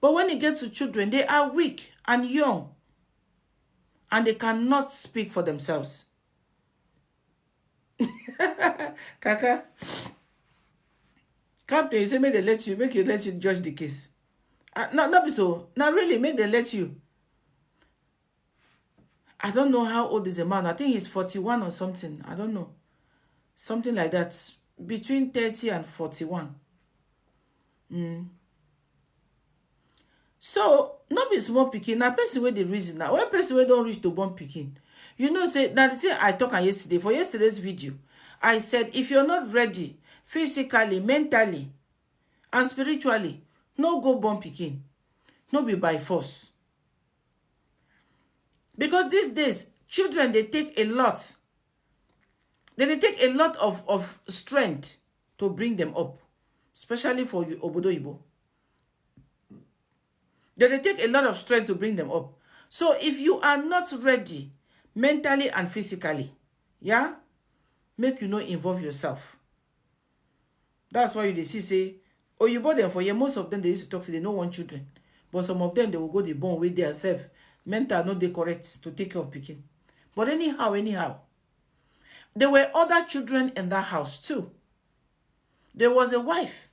But when it gets to children, they are weak and young, and they cannot speak for themselves. Kaka, Captain, you say make you let you judge the case. Not be so. Not really, make they let you. I don't know how old is the man. I think he's 41 or something. I don't know. Something like that. Between 30 and 41. So, not be small pikin. Now, person where the reason now. When person where don't reach to born pikin. You know, say, now the thing I talked on yesterday, for yesterday's video, I said, if you're not ready, physically, mentally, and spiritually, no go born pikin. No be by force. Because these days, children, they take a lot. They take a lot of strength to bring them up. Especially for you, Obodo Ibo. They take a lot of strength to bring them up. So if you are not ready, mentally and physically, yeah, make you not involve yourself. That's why you see say, oh, you bought them for years. Most of them, they used to talk to, they don't want children. But some of them, they will go the born with their self. Mental, not they correct to take care of picking. But anyhow, there were other children in that house too. There was a wife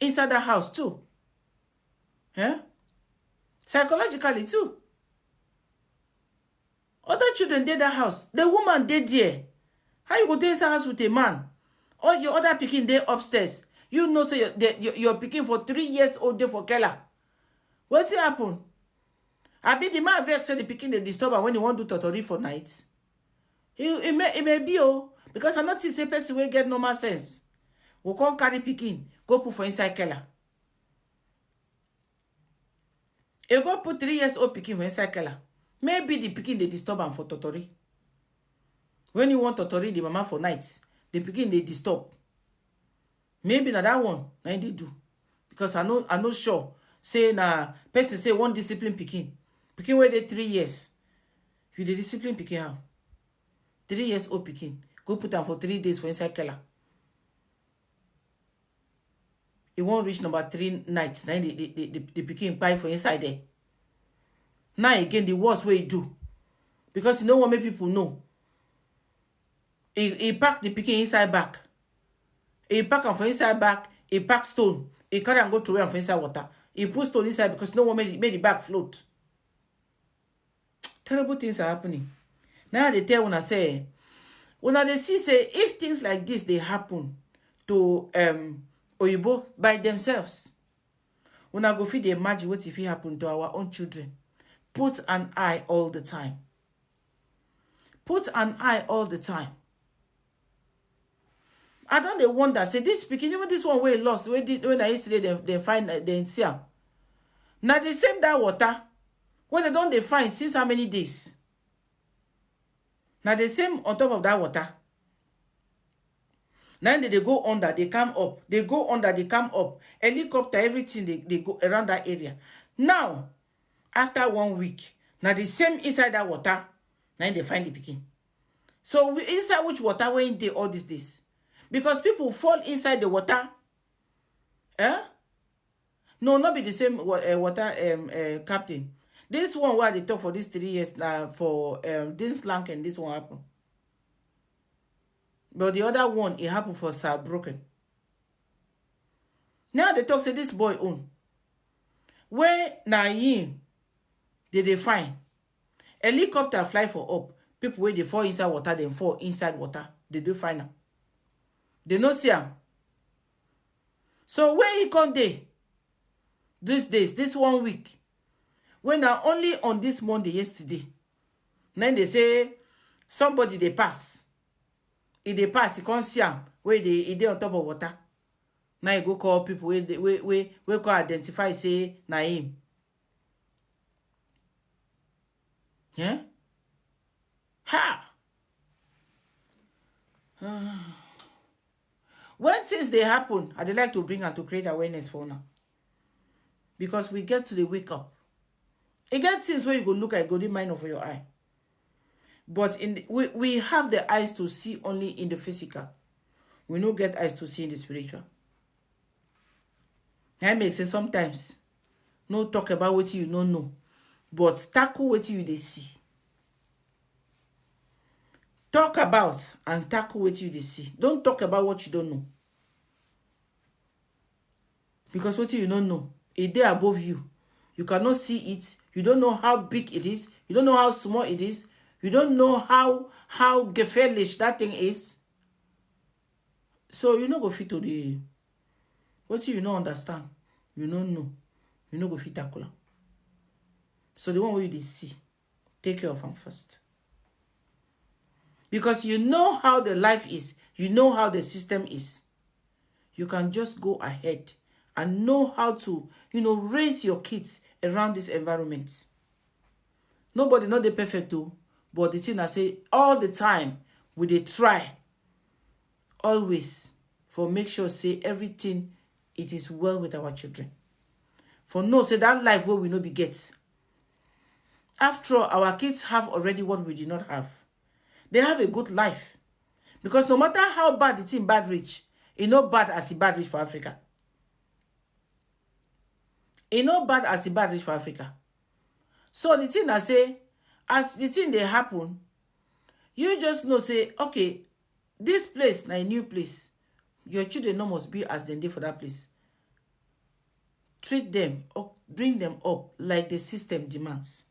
inside the house too. Yeah? Psychologically too. Other children did that house. The woman did there. How you go to inside house with a man? Or your other picking there upstairs. You know, say you're picking for 3 years old day for Kela. What's it happen? I be the man vex say the picking they disturb and when you want to do totori for nights. It may be because I notice a person will get normal sense. We can't carry picking, go put for inside Kela. You go put 3 years old picking for inside Kela. Maybe the picking they disturb and for totori. When you want totori, the mama for nights, the picking they disturb. Maybe na that one, na they do. Because I know sure. Say na person say one discipline picking. Picking where they 3 years. You the discipline picking how? 3 years old picking. Go put them for 3 days for inside Kela. It won't reach number 3 nights. Then the picking pie for inside there. Now again, the worst way you do. Because you know what make people know. He pack the picking inside back. He pack them for inside back. He pack stone. He carry and go to where for inside water. He put stone inside because no one made the bag float. Terrible things are happening. Now they tell una say, una they see say if things like this they happen to Oyibo by themselves, una go fit imagine what if it happen to our own children. Put an eye all the time. Put an eye all the time. I don't they wonder say this speaking even this one way lost when I yesterday they find they see am. Now they send that water. When they don't find since how many days? Now the same on top of that water. Now they go under, they come up. They go under, they come up. Helicopter, everything, they go around that area. Now, after 1 week, now the same inside that water, now they find the picking. So inside which water were in there all these days? Because people fall inside the water. No, not be the same water captain. This one where they talk for these 3 years now for this slank and this one happen. But the other one, it happened for Broken. Now they talk say this boy own. Where na him they find helicopter fly for up. People where they fall inside water, then fall inside water. They do find am. They no see am. So where he come dey these days, this 1 week, when na only on this Monday yesterday, then they say somebody they pass. If they pass, you can't see am where they on top of water. Now you go call people we can identify say na him. Yeah? Ha! When things they happen, I'd like to bring and to create awareness for now. Because we get to the wake up. You get things where you go look at golden mind over your eye. But we have the eyes to see only in the physical. We don't get eyes to see in the spiritual. That makes sense sometimes. No talk about what you don't know. But tackle what you they see. Talk about and tackle what you they see. Don't talk about what you don't know. Because what you don't know, a day above you. You cannot see it. You don't know how big it is. You don't know how small it is. You don't know how gefährlich that thing is. So you no go fit to the what you don't understand. You don't know. You no go fit tackle. So the one where you see, take care of them first. Because you know how the life is. You know how the system is. You can just go ahead and know how to, raise your kids around this environment. Nobody not the perfect too, but the thing I say all the time, we they try always for make sure say everything it is well with our children. For no say that life where we no be get. After all, our kids have already what we did not have. They have a good life. Because no matter how bad the thing bad rich, it no bad as it bad rich for Africa. It no bad as it bad rich for Africa. So the thing I say, as the thing they happen, you just know say, okay, this place na a new place. Your children no must be as they did for that place. Treat them or bring them up like the system demands.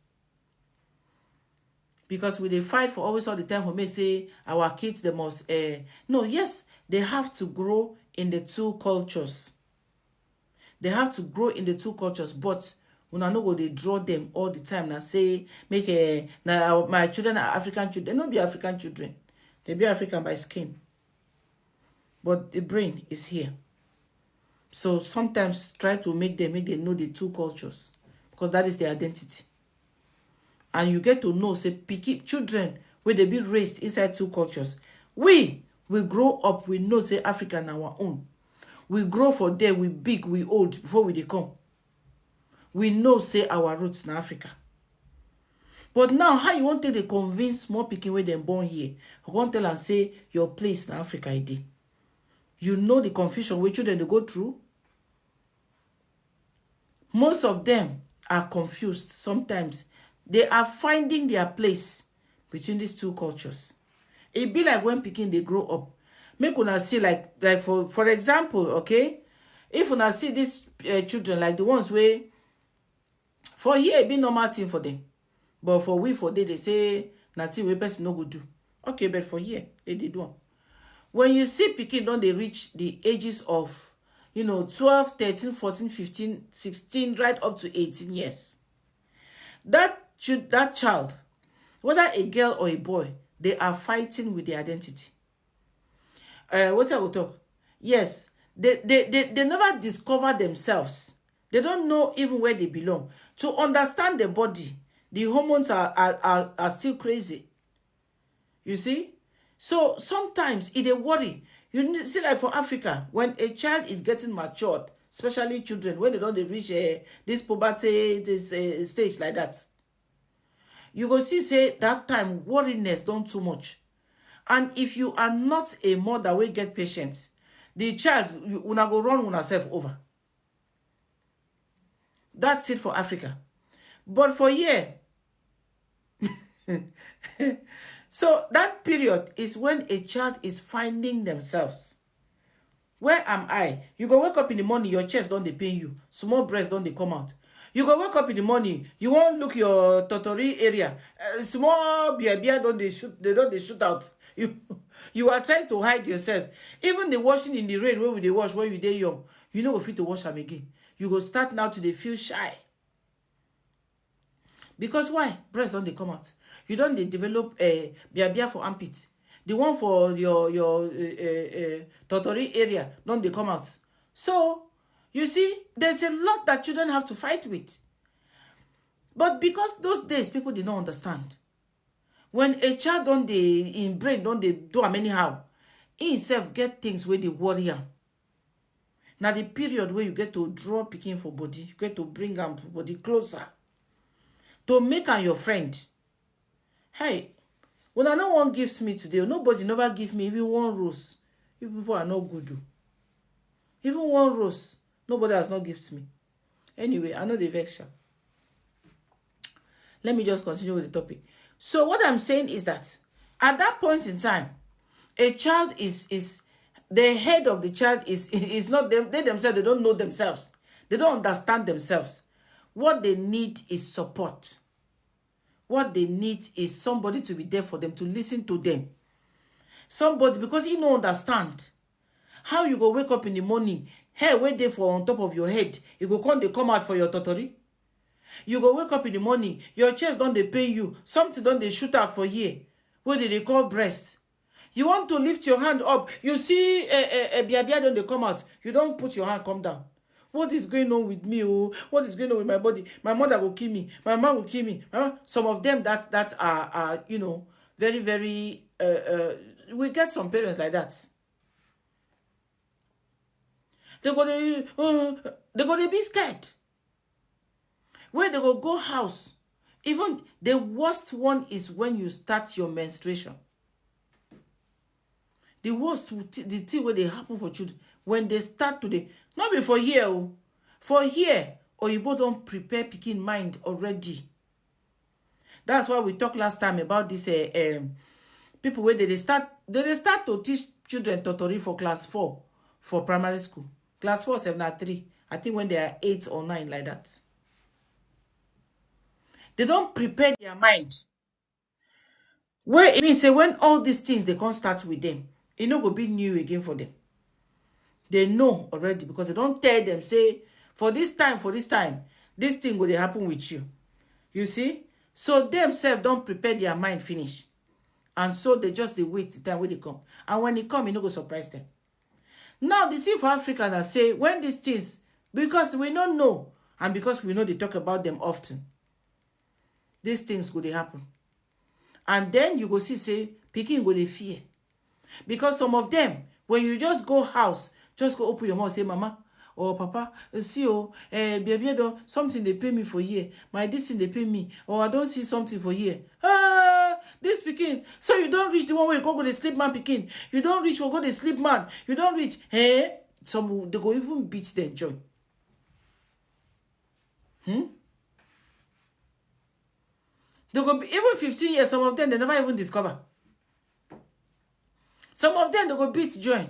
Because we they fight for always all the time for make say our kids they must no, yes, they have to grow in the two cultures. They have to grow in the two cultures, but when I know they draw them all the time and say make now my children are African children. They don't be African children. They be African by skin. But the brain is here. So sometimes try to make them know the two cultures. Because that is their identity. And you get to know, say, children, where they be raised inside two cultures. We grow up, we know, say, Africa on our own. We grow for there, we big, we old, before we they come. We know, say, our roots in Africa. But now, how you want to convince more people when they're born here? You want to tell and say, your place in Africa is there. You know the confusion which children they go through? Most of them are confused sometimes. They are finding their place between these two cultures. It be like when Peking they grow up. Make una see like for example, okay, if una see these children like the ones where for here it be normal thing for them, but for they say nothing we person no go do. Okay, but for here they do. When you see Peking, don't they reach the ages of 12, 13, 14, 15, 16, right up to 18 years. That child, whether a girl or a boy, they are fighting with their identity. What I will talk? Yes, they never discover themselves. They don't know even where they belong. To understand the body, the hormones are still crazy. You see? So sometimes it a worry. You see, like for Africa, when a child is getting matured, especially children, when they don't reach this puberty, this stage like that, you go see, say, that time, worriness don't too much. And if you are not a mother will get patience, the child, you una go run yourself over. That's it for Africa. But for here, so that period is when a child is finding themselves. Where am I? You go wake up in the morning, your chest don't dey pain you. Small breast don't dey come out. You go wake up in the morning, you won't look your totori area. Small beer don't they shoot, they don't they shoot out. You are trying to hide yourself. Even the washing in the rain where we they wash when you dey young, you know go fit to wash them again. You go start now to dey feel shy. Because why? Breast don't they come out. You don't they develop a beer for armpit. The one for your totori area don't they come out. So you see, there's a lot that children have to fight with. But because those days people did not understand. When a child don't they in brain don't they do am anyhow, he himself get things where they worry am. Now the period where you get to draw picking for body, you get to bring am for body closer. To make am your friend. Hey, when no one gives me today, nobody never give me even one rose. You people are not good. Even one rose, nobody has not given me. Anyway, I know the vexure. Let me just continue with the topic. So what I'm saying is that at that point in time, a child is the head of the child is not them. They themselves, they don't know themselves. They don't understand themselves. What they need is support. What they need is somebody to be there for them, to listen to them. Somebody, because you don't understand. How you go wake up in the morning, hair wait there for on top of your head, you go come out for your totori. You go wake up in the morning, your chest don't they pain you, something don't they shoot out for here. What did they call breast? You want to lift your hand up, you see a biabia don't they come out, you don't put your hand, come down. What is going on with me? Oh, what is going on with my body? My mother will kill me. My mom will kill me. Some of them that are you know, very, very we get some parents like that. They go be scared. Where they go house. Even the worst one is when you start your menstruation. The worst, the thing where they happen for children, when they start today, not before here, for here, or you both don't prepare picking mind already. That's why we talked last time about this people where they start to teach children totori for class 4 for primary school. Class 4, 7, 3. I think when they are 8 or 9 like that. They don't prepare their mind. Where it means say when all these things they can't start with them, it no go be new again for them. They know already because they don't tell them, say, for this time, this thing will happen with you. You see? So themselves don't prepare their mind finish. And so they just they wait the time when they come. And when they come, it no go surprise them. Now, the thing for Africans that say, when these things, because we don't know, and because we know they talk about them often, these things go they happen. And then you go see, say, picking go they fear. Because some of them, when you just go house, just go open your mouth, say, Mama, or Papa, see, baby, something they pay me for here. My this thing they pay me. Or I don't see something for here. This picking. So you don't reach the one where you go the sleep man picking. You don't reach or go the sleep man. You don't reach. Some they go even beat their joy. They go be, even 15 years, some of them they never even discover. Some of them they go beat joy.